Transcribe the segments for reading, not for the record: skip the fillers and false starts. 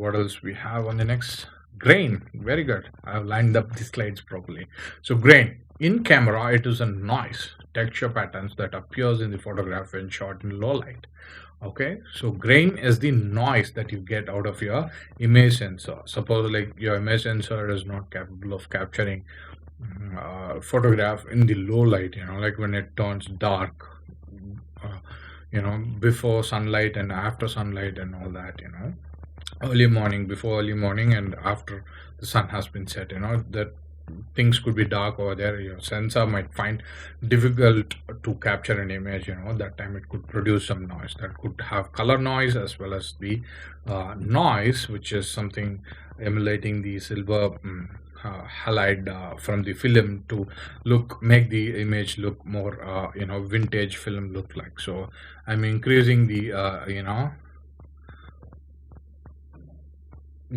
what else we have on the next? Grain. Very good. I've lined up the slides properly. So grain. In camera, it is a noise texture patterns that appears in the photograph when shot in low light. Okay, so grain is the noise that you get out of your image sensor. Suppose like your image sensor is not capable of capturing photograph in the low light, like when it turns dark, uh, before sunlight and after sunlight and all that, early morning, before early morning, and after the sun has been set, that things could be dark over there. Your sensor might find difficult to capture an image. That time it could produce some noise that could have color noise as well as the noise, which is something emulating the silver halide from the film to make the image look more vintage film look like. So I'm increasing the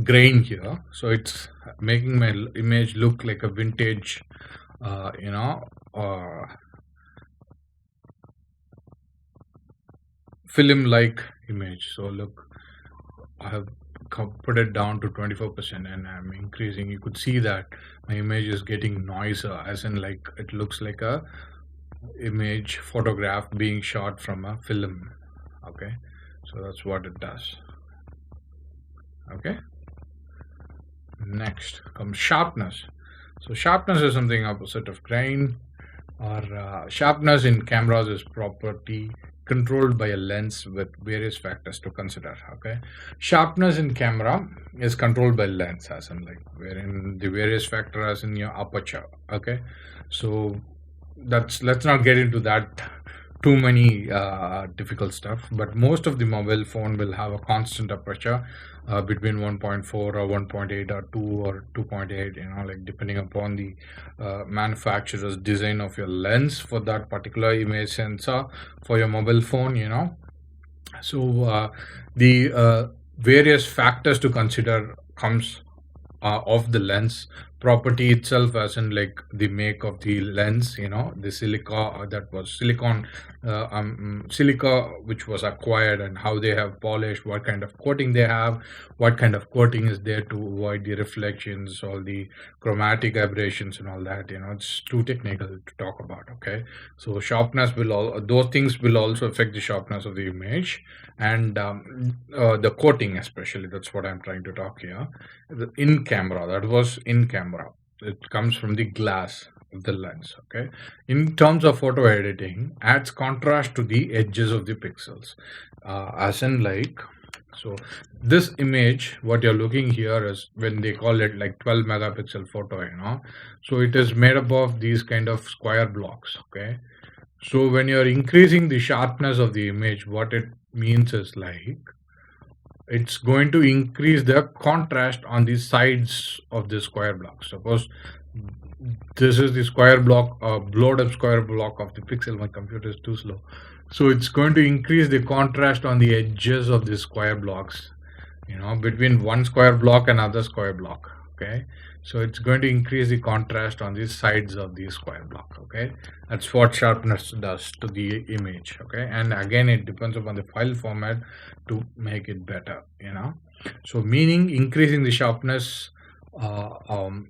grain here, so it's making my image look like a vintage uh, film like image. So look, I have put it down to 24% and I'm increasing. You could see that my image is getting noisier, as in like it looks like a image photograph being shot from a film. Okay, so that's what it does. Okay, next comes sharpness. So sharpness is something opposite of grain, or sharpness in cameras is property controlled by a lens with various factors to consider. Okay, sharpness in camera is controlled by lens, as in like wherein the various factors in your aperture. Okay, so let's not get into that too many difficult stuff, but most of the mobile phone will have a constant aperture between 1.4 or 1.8 or 2 or 2.8, like depending upon the manufacturer's design of your lens for that particular image sensor for your mobile phone. So the various factors to consider comes of the lens property itself, as in like the make of the lens, the silica that was silica which was acquired, and how they have polished, what kind of coating they have, what kind of coating is there to avoid the reflections, all the chromatic aberrations and all that. It's too technical to talk about. Okay, so sharpness those things will also affect the sharpness of the image, and the coating especially. That's what I'm trying to talk here. In camera, that was in camera, it comes from the glass of the lens. Okay, in terms of photo editing, adds contrast to the edges of the pixels, as in like, so this image what you're looking here is, when they call it like 12 megapixel photo, so it is made up of these kind of square blocks. Okay, so when you're increasing the sharpness of the image, what it means is like, it's going to increase the contrast on the sides of the square block. Suppose this is the square block, blowed up square block of the pixel. My computer is too slow. So it's going to increase the contrast on the edges of the square blocks, between one square block and other square block. Okay, so it's going to increase the contrast on the sides of the square block. Okay, that's what sharpness does to the image. Okay, and again, it depends upon the file format to make it better. So meaning increasing the sharpness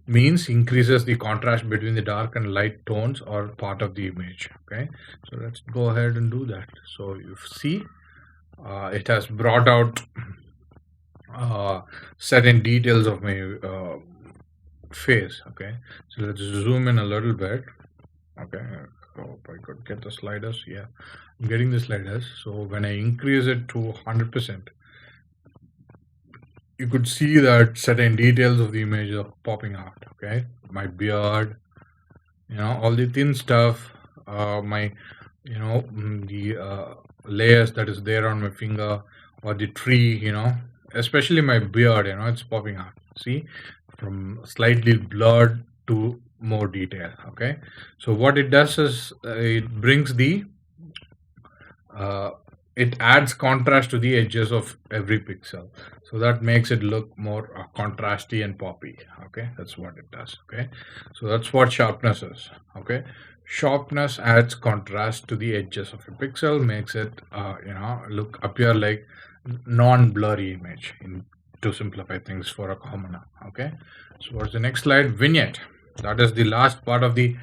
means increases the contrast between the dark and light tones or part of the image. Okay, so let's go ahead and do that. So you see, it has brought out certain details of my face. Okay, so let's zoom in a little bit. Okay, so if I could get the sliders. Yeah, I'm getting the sliders. So when I increase it to 100%, you could see that certain details of the image are popping out. Okay, my beard, all the thin stuff, my the layers that is there on my finger, or the tree, especially my beard, it's popping out. See, from slightly blurred to more detail. Okay, so what it does is it brings the it adds contrast to the edges of every pixel, so that makes it look more contrasty and poppy. Okay, that's what it does. Okay, so that's what sharpness is. Okay, sharpness adds contrast to the edges of a pixel, makes it appear like non-blurry image. to simplify things for a commoner. Okay, so what's the next slide? Vignette. That is the last part of the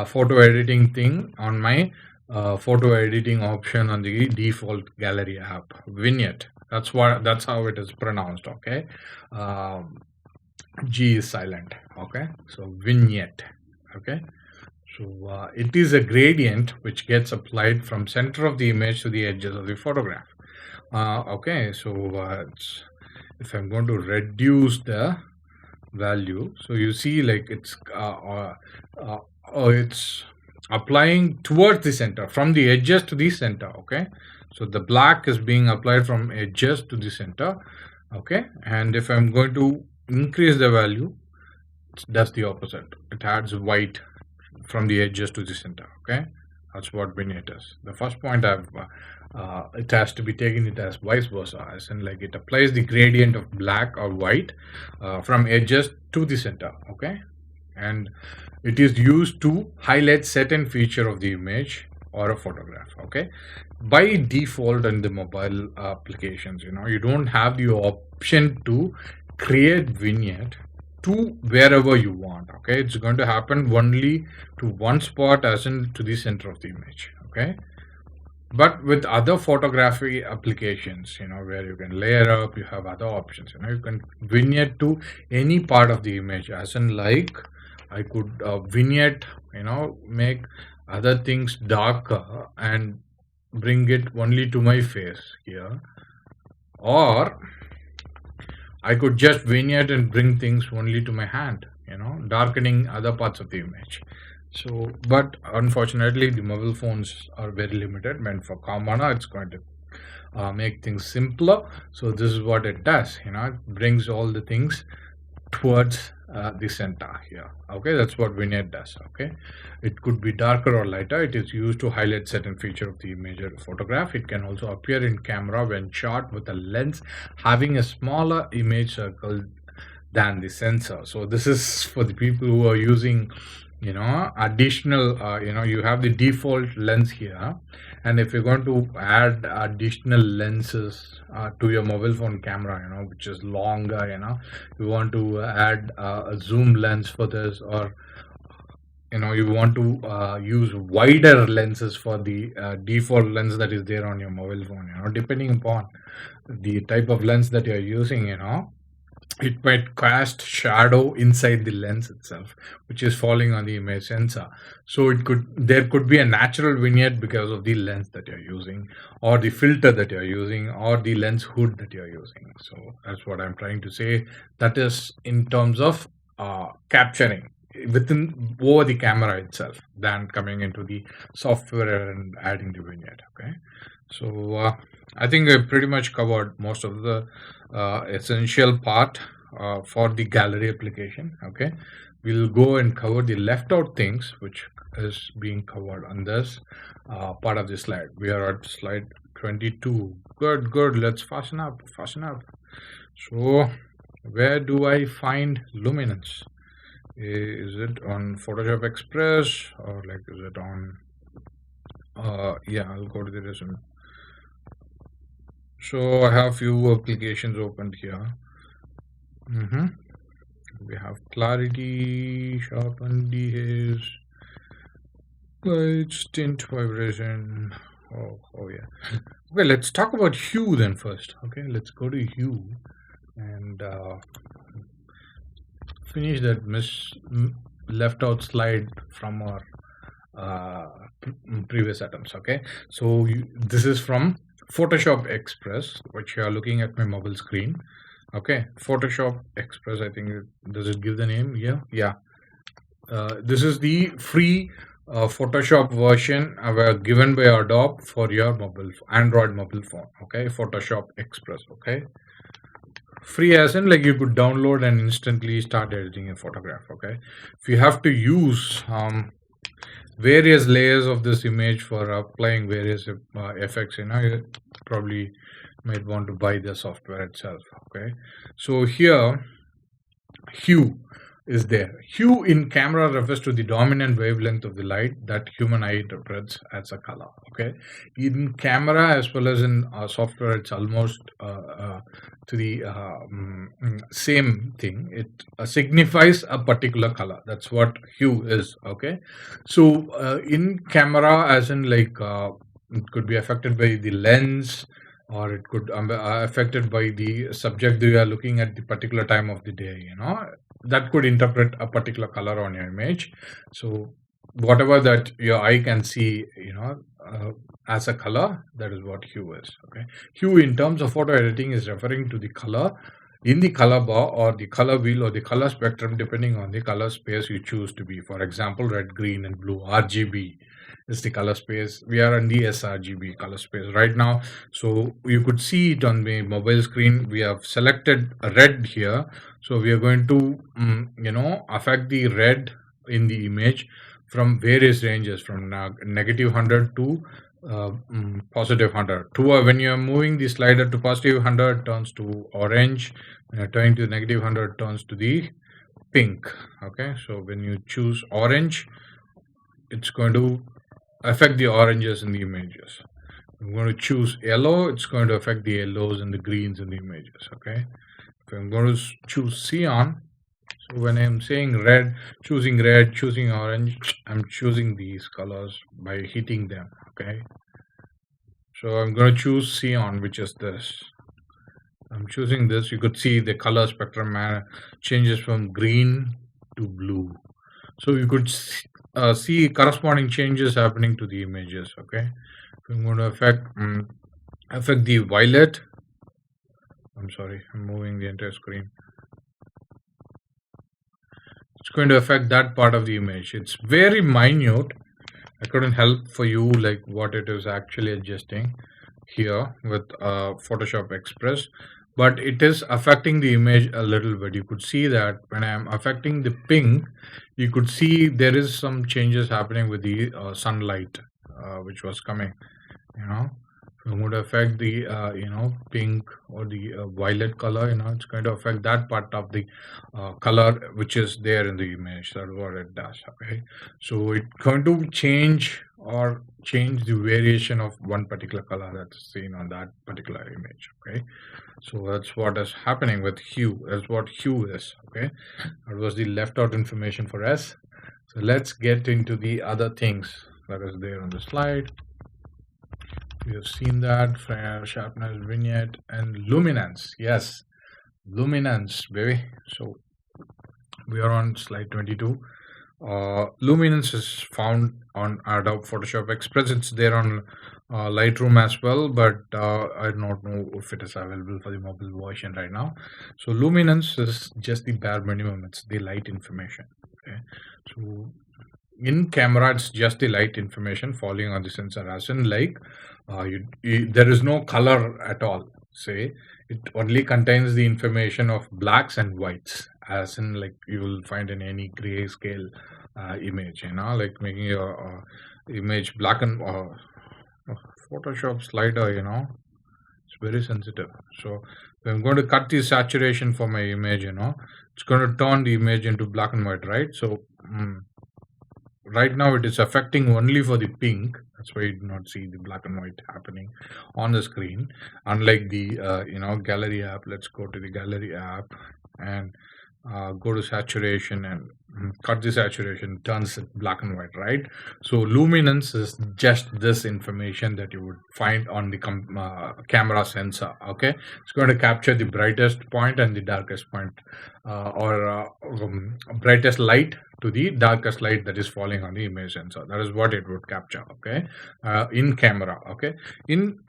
photo editing thing on my photo editing option on the default gallery app. Vignette. That's how it is pronounced. Okay, G is silent. Okay, so vignette. Okay, so it is a gradient which gets applied from center of the image to the edges of the photograph. Okay, so if I'm going to reduce the value, so you see like it's applying towards the center, from the edges to the center. Okay, so the black is being applied from edges to the center. Okay, and if I'm going to increase the value, it does the opposite. It adds white from the edges to the center. Okay, that's what vignette is. The first point it has to be taken it as vice versa, as in like it applies the gradient of black or white from edges to the center. Okay, and it is used to highlight certain feature of the image or a photograph. Okay, by default in the mobile applications, you don't have the option to create vignette to wherever you want. Okay, it's going to happen only to one spot, as in to the center of the image. Okay, but with other photography applications, where you can layer up, you have other options. You can vignette to any part of the image, as in like I could vignette, make other things darker and bring it only to my face here, or I could just vignette and bring things only to my hand, darkening other parts of the image. So, but unfortunately, the mobile phones are very limited. And for commoner, it's going to make things simpler. So this is what it does. It brings all the things towards the center here. Okay, that's what vignette does. Okay, it could be darker or lighter. It is used to highlight certain feature of the image or photograph. It can also appear in camera when shot with a lens having a smaller image circle than the sensor. So this is for the people who are using additional you have the default lens here, and if you're going to add additional lenses to your mobile phone camera, which is longer, you want to add a zoom lens for this, or you want to use wider lenses for the default lens that is there on your mobile phone, depending upon the type of lens that you're using, it might cast shadow inside the lens itself, which is falling on the image sensor. So there could be a natural vignette because of the lens that you're using, or the filter that you're using, or the lens hood that you're using. So that's what I'm trying to say. That is in terms of capturing over the camera itself, than coming into the software and adding the vignette. Okay, so I think I pretty much covered most of the essential part for the gallery application. Okay, we'll go and cover the left out things which is being covered on this part of the slide. We are at slide 22. Good, let's fasten up. So where do I find luminance? Is it on Photoshop Express, or like is it on I'll go to the resume. So I have few applications opened here. We have clarity, sharpen, dehaze, light, tint, vibration. Oh yeah. Okay, let's talk about hue then first. Okay, let's go to hue and finish that left out slide from our previous attempts. Okay, so this is from Photoshop Express, which you are looking at my mobile screen. Okay, Photoshop Express, I think, does it give the name? Yeah. This is the free Photoshop version given by Adobe for your Android mobile phone. Okay, Photoshop Express. Okay, free as in like you could download and instantly start editing a photograph. Okay, if you have to use various layers of this image for applying various effects, you probably might want to buy the software itself. Okay, so here hue, is there. Hue in camera refers to the dominant wavelength of the light that human eye interprets as a color. Okay, in camera as well as in software, it's almost to the same thing. It signifies a particular color. That's what hue is. Okay, so in camera, as in like it could be affected by the lens, or it could affected by the subject that you are looking at the particular time of the day. That could interpret a particular color on your image. So whatever that your eye can see, as a color, that is what hue is. Okay, hue in terms of photo editing is referring to the color in the color bar or the color wheel or the color spectrum, depending on the color space you choose to be. For example, red, green, and blue, RGB is the color space. We are in the sRGB color space right now. So you could see it on the mobile screen. We have selected red here. So we are going to, affect the red in the image from various ranges, from -100 to positive 100. When you are moving the slider to positive 100, turns to orange. When you're turning to -100, turns to the pink. Okay, so when you choose orange, it's going to affect the oranges in the images. I'm going to choose yellow, it's going to affect the yellows and the greens in the images. Okay, if I'm going to choose cyan, so when I'm saying red, choosing orange, I'm choosing these colors by hitting them. Okay, so I'm going to choose cyan, which is this. I'm choosing this. You could see the color spectrum changes from green to blue. So you could see corresponding changes happening to the images. Okay, I'm going to affect the violet. I'm sorry, I'm moving the entire screen. It's going to affect that part of the image. It's very minute. I couldn't help for you like what it is actually adjusting here with Photoshop Express, but it is affecting the image a little bit. You could see that when I am affecting the pink, you could see there is some changes happening with the sunlight which was coming. It would affect the pink or the violet color. It's going to affect that part of the color which is there in the image. That's what it does. Okay, so it's going to change the variation of one particular color that's seen on that particular image. Okay, so that's what is happening with hue. That's what hue is. Okay, that was the left out information for us. So let's get into the other things that is there on the slide. We have seen that flare, sharpness, vignette, and luminance. Yes, luminance, baby. So we are on slide 22. Luminance is found on Adobe Photoshop Express. It's there on Lightroom as well, but I don't know if it is available for the mobile version right now. So luminance is just the bare minimum. It's the light information. Okay, so in camera, it's just the light information falling on the sensor, as in like there is no color at all. Say it only contains the information of blacks and whites, as in like you will find in any grayscale image. Like making your image black and Photoshop slider. It's very sensitive. So if I'm going to cut the saturation for my image, it's going to turn the image into black and white, right? So right now it is affecting only for the pink. That's why you do not see the black and white happening on the screen. Unlike the gallery app. Let's go to the gallery app and go to saturation and cut the saturation, turns it black and white, right? So luminance is just this information that you would find on the camera sensor. Okay, it's going to capture the brightest point and the darkest point, or brightest light to the darkest light that is falling on the image sensor. That is what it would capture. Okay, in camera. Okay, in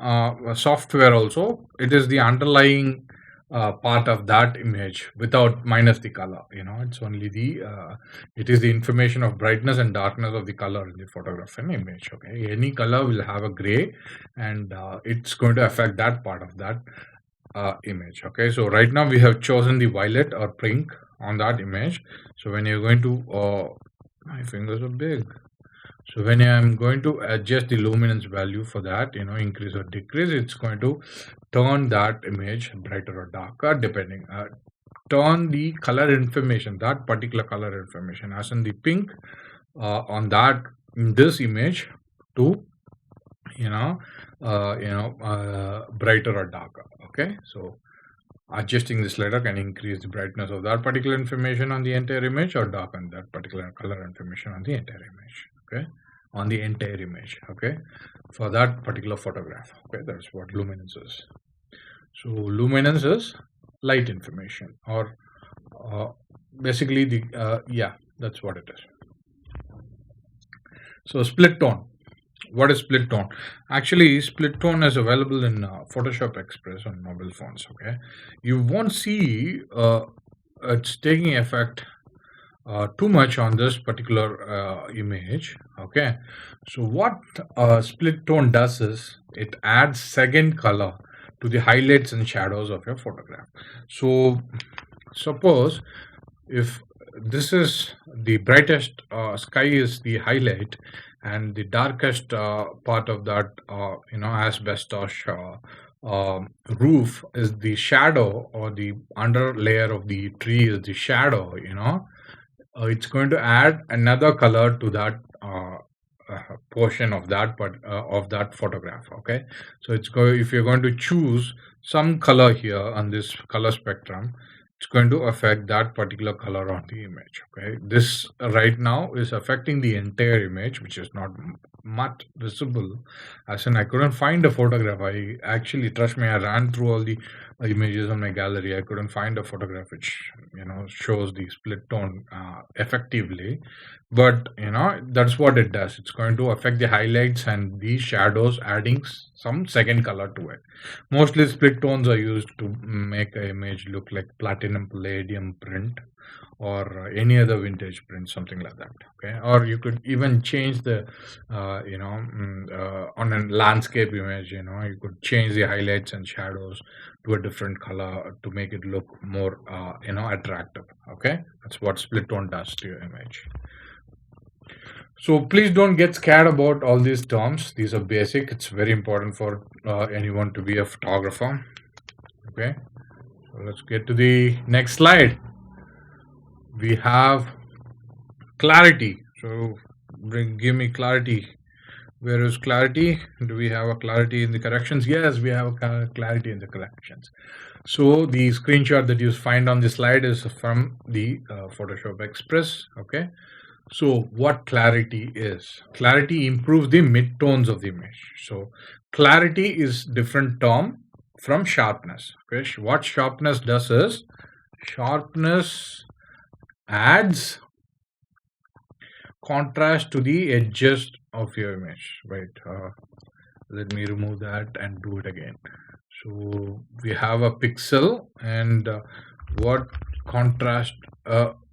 software also, it is the underlying part of that image without minus the color. It's only the it is the information of brightness and darkness of the color in the photograph and image. Okay, any color will have a gray, and it's going to affect that part of that image. Okay, so right now we have chosen the violet or pink on that image. So when you're going to my fingers are big. So when I'm going to adjust the luminance value for that, increase or decrease, it's going to turn that image brighter or darker depending. turn the color information, that particular color information, as in the pink on that in this image, to you know brighter or darker. Okay, so adjusting the slider can increase the brightness of that particular information on the entire image or darken that particular color information on the entire image. Okay, on the entire image. Okay, for that particular photograph. Okay, that's what luminance is. So luminance is light information, or basically the yeah, that's what it is. So split tone. What is split tone? Actually, split tone is available in Photoshop Express on mobile phones. Okay, you won't see it's taking effect too much on this particular image. Okay, so what split tone does is it adds second color to the highlights and shadows of your photograph. So suppose if this is the brightest sky is the highlight, and the darkest part of that asbestos roof is the shadow, or the under layer of the tree is the shadow, it's going to add another color to that portion of that of that photograph. Okay, so if you're going to choose some color here on this color spectrum, it's going to affect that particular color on the image. Okay, this right now is affecting the entire image, which is not much visible, as in I couldn't find a photograph. I actually, trust me, I ran through all the images on my gallery. I couldn't find a photograph which shows the split tone effectively, but that's what it does. It's going to affect the highlights and the shadows, adding some second color to it. Mostly split tones are used to make an image look like platinum palladium print, or any other vintage print, something like that. Okay, or you could even change the on a landscape image, you could change the highlights and shadows to a different color to make it look more attractive. Okay, that's what split tone does to your image. So please don't get scared about all these terms. These are basic. It's very important for anyone to be a photographer. Okay, so let's get to the next slide. We have clarity. So give me clarity. Where is clarity? Do we have a clarity in the corrections? Yes, we have a clarity in the corrections. So the screenshot that you find on the slide is from the Photoshop Express. Okay, so what clarity is? Clarity improves the midtones of the image. So clarity is different term from sharpness. Okay, what sharpness does is, sharpness adds contrast to the edges of your image. Right, let me remove that and do it again. So we have a pixel, and what contrast,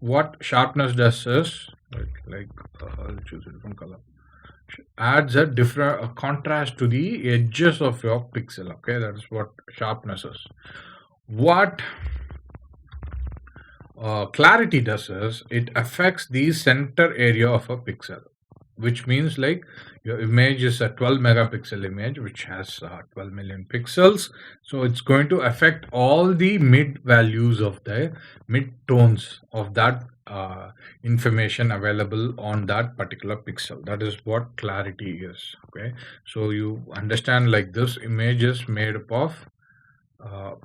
what sharpness does is, I'll choose a different color, adds a different contrast to the edges of your pixel. Okay, that is what sharpness is. What clarity does is, it affects the center area of a pixel, which means like your image is a 12 megapixel image which has 12 million pixels. So it's going to affect all the mid values of the mid tones of that information available on that particular pixel. That is what clarity is. Okay, so you understand, like, this image is made up of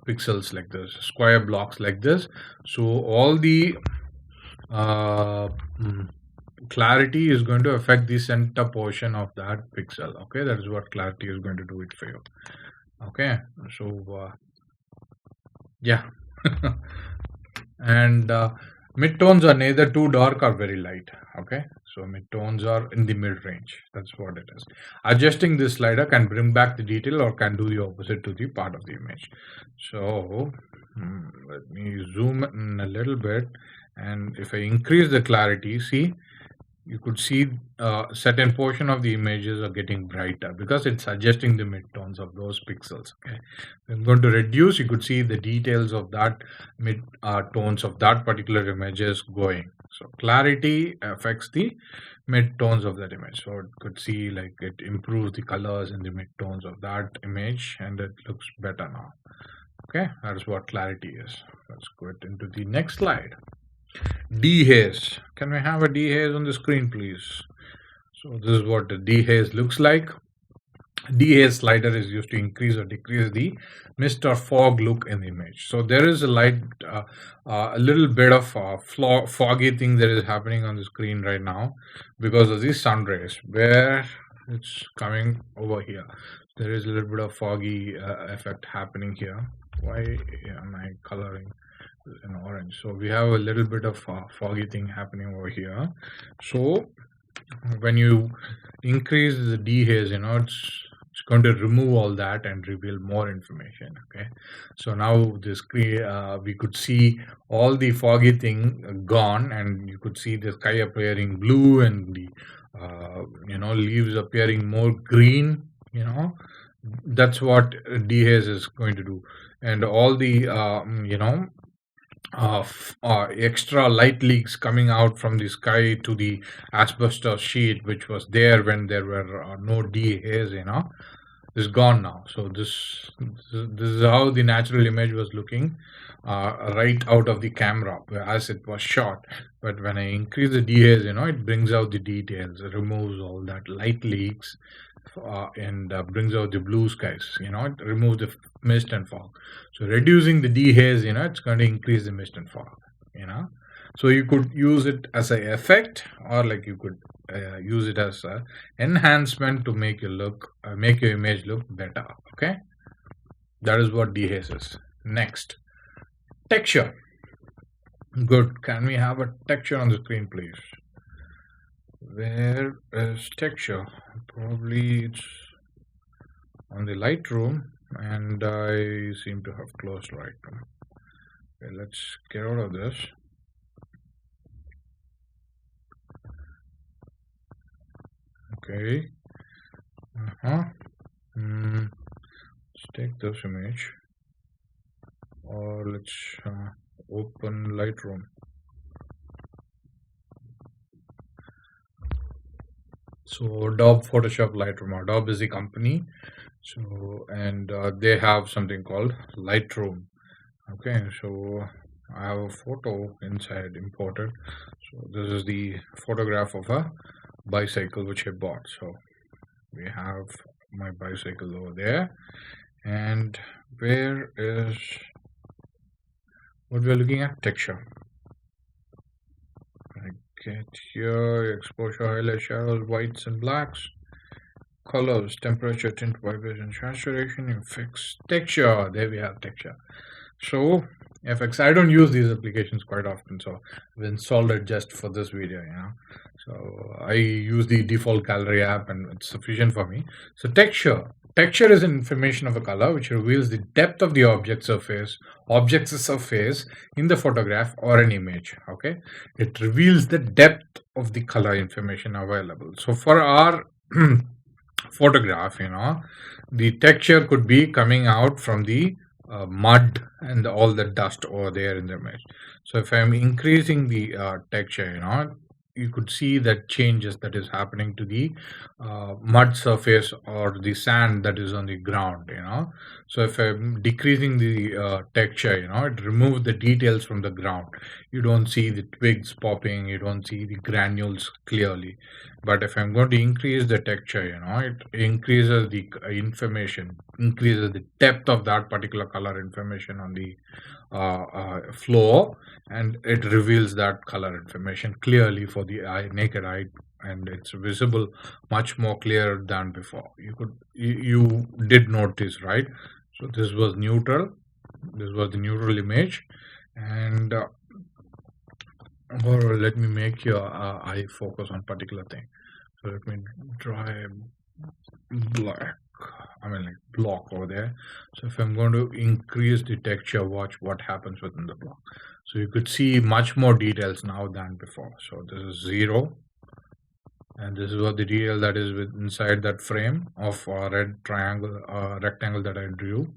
pixels like this, square blocks like this. So all the clarity is going to affect the center portion of that pixel. Okay, that is what clarity is going to do it for you. Okay, so yeah. And midtones are neither too dark or very light. Okay, so midtones are in the mid range. That's what it is. Adjusting this slider can bring back the detail or can do the opposite to the part of the image. So let me zoom in a little bit, and if I increase the clarity, see, you could see certain portion of the images are getting brighter because it's adjusting the midtones of those pixels. Okay, I'm going to reduce. You could see the details of that mid tones of that particular image is going. So clarity affects the midtones of that image. So it could see, like, it improves the colors in the midtones of that image, and it looks better now. Okay, that is what clarity is. Let's go into the next slide. Dehaze. Can we have a dehaze on the screen, please? So this is what the dehaze looks like. Dehaze slider is used to increase or decrease the mist or fog look in the image. So there is a a little bit of foggy thing that is happening on the screen right now because of the sun rays, where it's coming over here. There is a little bit of foggy effect happening here. Why am I coloring in orange? So we have a little bit of foggy thing happening over here. So when you increase the dehaze, it's going to remove all that and reveal more information. Okay, so now this we could see all the foggy thing gone, and you could see the sky appearing blue and the leaves appearing more green. That's what dehaze is going to do, and all the extra light leaks coming out from the sky to the asbestos sheet, which was there when there were no dehaze, is gone now. So this is how the natural image was looking right out of the camera as it was shot. But when I increase the dehaze, it brings out the details, it removes all that light leaks, and brings out the blue skies. It removes the mist and fog. So reducing the dehaze, it's going to increase the mist and fog. So you could use it as an effect, or like you could use it as a enhancement to make your image look better. Okay, that is what dehaze is. Next, texture. Good. Can we have a texture on the screen, please? Where is texture? Probably it's on the Lightroom, and I seem to have closed Lightroom. Okay, let's get out of this. Okay. Let's take this image, or let's open Lightroom. So Adobe Photoshop Lightroom. Adobe is the company. So and they have something called Lightroom. Okay, so I have a photo inside imported. So this is the photograph of a bicycle which I bought. So we have my bicycle over there, and where is what we are looking at? Texture. I get here exposure, highlight, shadows, whites and blacks, colors, temperature, tint, vibration, saturation, effects, texture. There we have texture. So effects, I don't use these applications quite often, so I've installed it just for this video. So I use the default gallery app, and it's sufficient for me. So texture is an information of a color which reveals the depth of the object's surface in the photograph or an image. Okay, it reveals the depth of the color information available. So for our photograph, the texture could be coming out from the mud and all the dust over there in the image. So if I'm increasing the texture, you could see that changes that is happening to the mud surface or the sand that is on the ground. So if I'm decreasing the texture, it removes the details from the ground. You don't see the twigs popping, you don't see the granules clearly. But if I'm going to increase the texture, it increases the information, increases the depth of that particular color information on the floor, and it reveals that color information clearly for the naked eye, and it's visible much more clear than before. You did notice, right? So this was neutral. This was the neutral image, and or let me make your eye focus on particular thing. So let me draw a block over there. So if I'm going to increase the texture, watch what happens within the block. So you could see much more details now than before. So this is 0, and this is what the detail that is inside that frame of a red rectangle that I drew.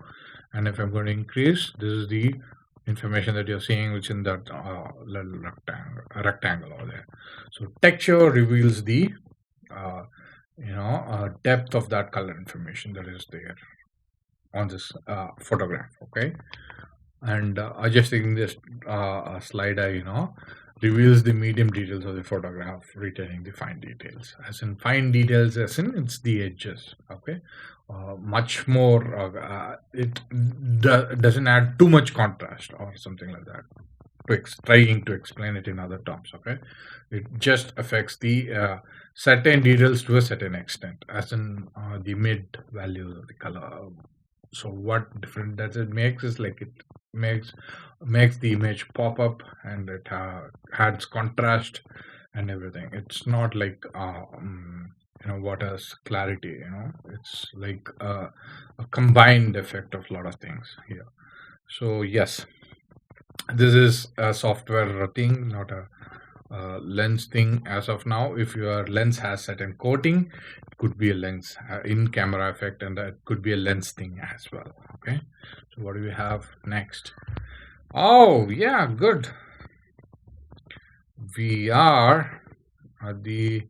And if I'm going to increase, this is the information that you're seeing, which in that little rectangle over there. So texture reveals the depth of that color information that is there. on this photograph. Okay, and adjusting this slider, reveals the medium details of the photograph, retaining the fine details. As in fine details, as in it's the edges. Okay, much more. It doesn't add too much contrast or something like that. Trying to explain it in other terms. Okay, it just affects the certain details to a certain extent, as in the mid values of the color. So what different does it makes is like it makes makes the image pop up, and it adds contrast and everything. It's not like what is clarity. It's like a combined effect of a lot of things here. So yes, this is a software thing, not a lens thing as of now. If your lens has certain coating, it could be a lens in camera effect, and that could be a lens thing as well. Okay, so what do we have next? Oh yeah, good. We are at the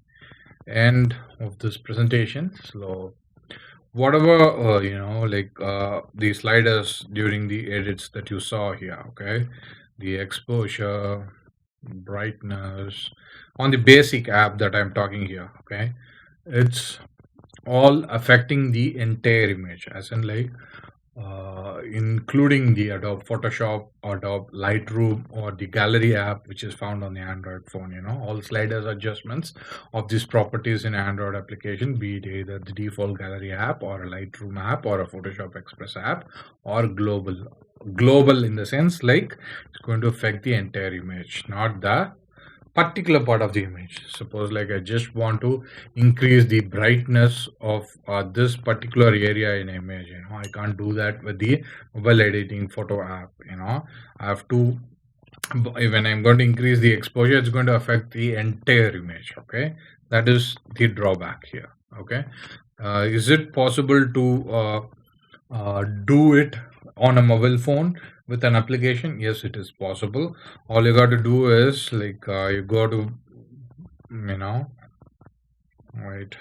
end of this presentation. So whatever the sliders during the edits that you saw here, okay, the exposure, brightness on the basic app that I'm talking here, okay, it's all affecting the entire image, as in like including the Adobe Photoshop, Adobe Lightroom, or the Gallery app, which is found on the Android phone. All sliders adjustments of these properties in Android application, be it either the default Gallery app or a Lightroom app or a Photoshop Express app, or global in the sense like it's going to affect the entire image, not the particular part of the image. Suppose like I just want to increase the brightness of this particular area in image. I can't do that with the mobile editing photo app. I have to, when I'm going to increase the exposure, it's going to affect the entire image. Okay, that is the drawback here. Okay, is it possible to do it on a mobile phone with an application? Yes, it is possible. All you got to do is like you go to wait,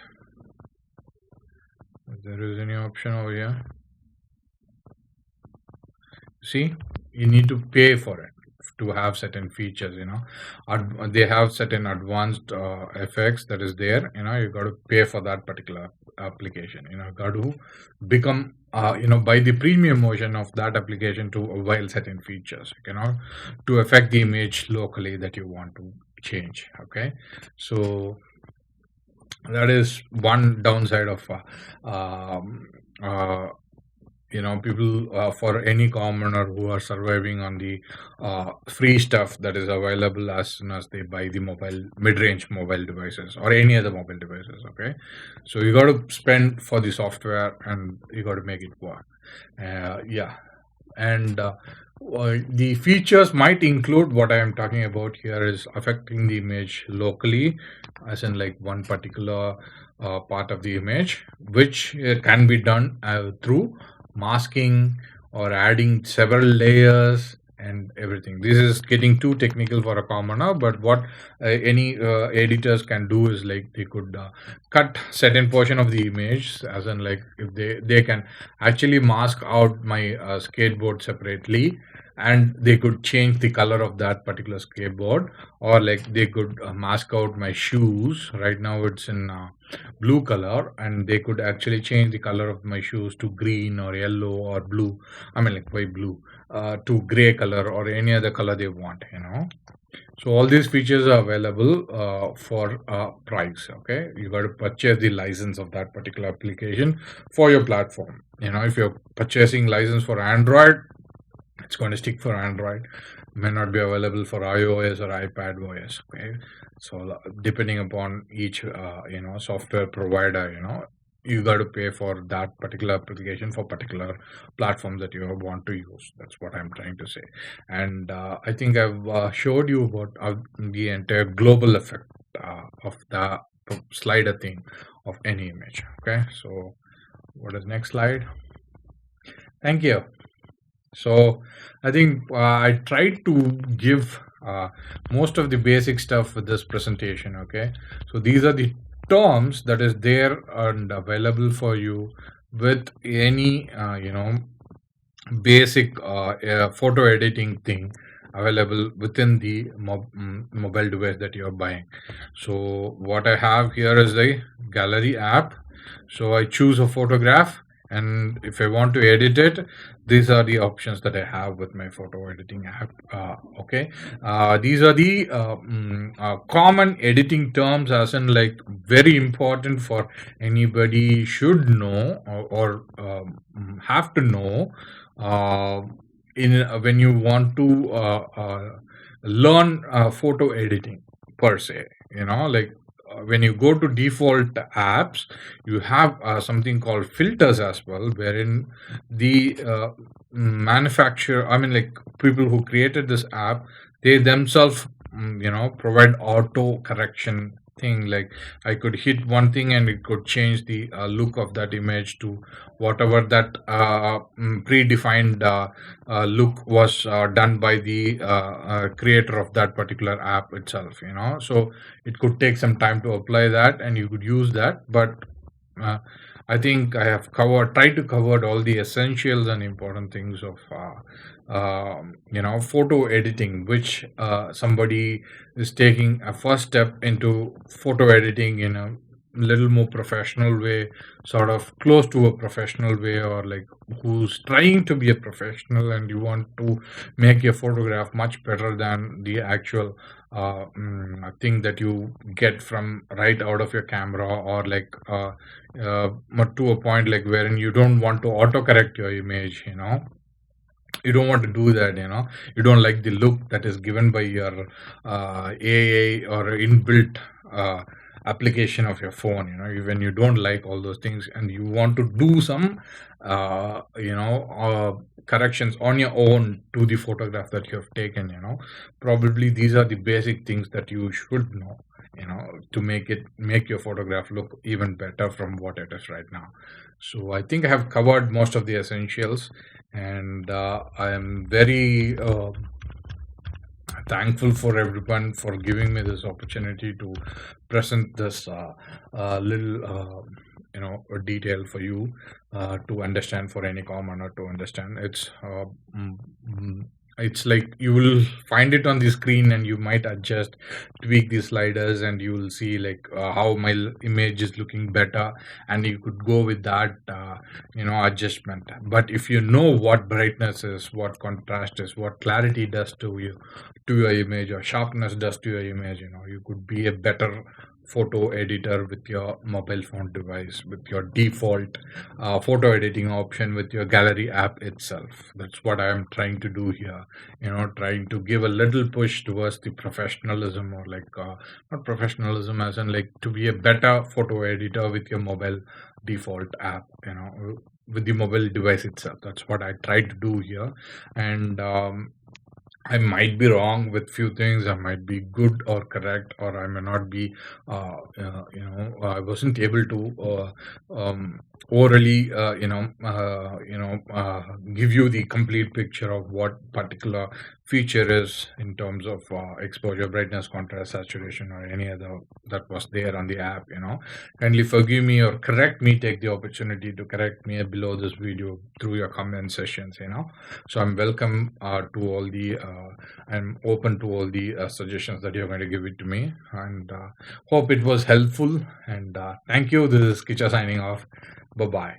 if there is any option over here, see, you need to pay for it to have certain features. They have certain advanced effects that is there. You got to pay for that particular application. You got to become buy the premium version of that application to avail certain features, to affect the image locally that you want to change. Okay, so that is one downside of people, for any commoner who are surviving on the free stuff that is available as soon as they buy the mid-range mobile devices or any other mobile devices. Okay, so you got to spend for the software and you got to make it work. Yeah, and the features might include what I am talking about here is affecting the image locally, as in like one particular part of the image, which can be done through masking or adding several layers and everything. This is getting too technical for a commoner, but what any editors can do is like they could cut certain portion of the image, as in like if they can actually mask out my skateboard separately, and they could change the color of that particular skateboard, or like they could mask out my shoes. Right now it's in blue color, and they could actually change the color of my shoes to green or yellow or blue, I mean like by blue, to gray color or any other color they want. So all these features are available for price. Okay, you got to purchase the license of that particular application for your platform. If you're purchasing license for Android, it's going to stick for Android, may not be available for iOS or iPad OS. Okay, so depending upon each software provider, you got to pay for that particular application for particular platforms that you want to use. That's what I'm trying to say. And I think I've showed you about the entire global effect of the slider thing of any image. Okay, so what is next slide? Thank you. So I think I tried to give most of the basic stuff with this presentation. Okay, so these are the terms that is there and available for you with any basic photo editing thing available within the mobile device that you're buying. So what I have here is the gallery app. So I choose a photograph, and if I want to edit it, these are the options that I have with my photo editing app. Okay, these are the common editing terms, as in like very important for anybody should know, or have to know uh, in when you want to learn photo editing per se. Like when you go to default apps, you have something called filters as well, wherein the manufacturer, I mean, like people who created this app, they themselves, provide auto correction thing. Like I could hit one thing and it could change the look of that image to whatever that predefined look was done by the creator of that particular app itself. So it could take some time to apply that, and you could use that. But uh, I think I have tried to cover all the essentials and important things of photo editing, which somebody is taking a first step into photo editing in a little more professional way, sort of close to a professional way, or like who's trying to be a professional, and you want to make your photograph much better than the actual thing that you get from right out of your camera, or like to a point like wherein you don't want to autocorrect your image. You don't want to do that. You don't like the look that is given by your AI or inbuilt application of your phone. When you don't like all those things and you want to do some corrections on your own to the photograph that you have taken. Probably these are the basic things that you should know, to make your photograph look even better from what it is right now. So I think I have covered most of the essentials, and I am very thankful for everyone for giving me this opportunity to present this little detail for you to understand, for any commoner to understand. Mm, mm, it's like you will find it on the screen, and you might adjust, tweak the sliders, and you will see like how my image is looking better, and you could go with that adjustment. But if you know what brightness is, what contrast is, what clarity does to your image, or sharpness does to your image, you could be a better photo editor with your mobile phone device, with your default photo editing option, with your gallery app itself. That's what I am trying to do here. Trying to give a little push towards the professionalism, or like not professionalism as in like to be a better photo editor with your mobile default app, with the mobile device itself. That's what I try to do here. And I might be wrong with few things. I might be good or correct, or I may not be. I wasn't able to orally, give you the complete picture of what particular feature is in terms of exposure, brightness, contrast, saturation, or any other that was there on the app. Kindly forgive me or correct me. Take the opportunity to correct me below this video through your comment sessions. So I'm welcome to all the I'm open to all the suggestions that you're going to give it to me, and hope it was helpful. And thank you. This is Kicha signing off. Bye bye.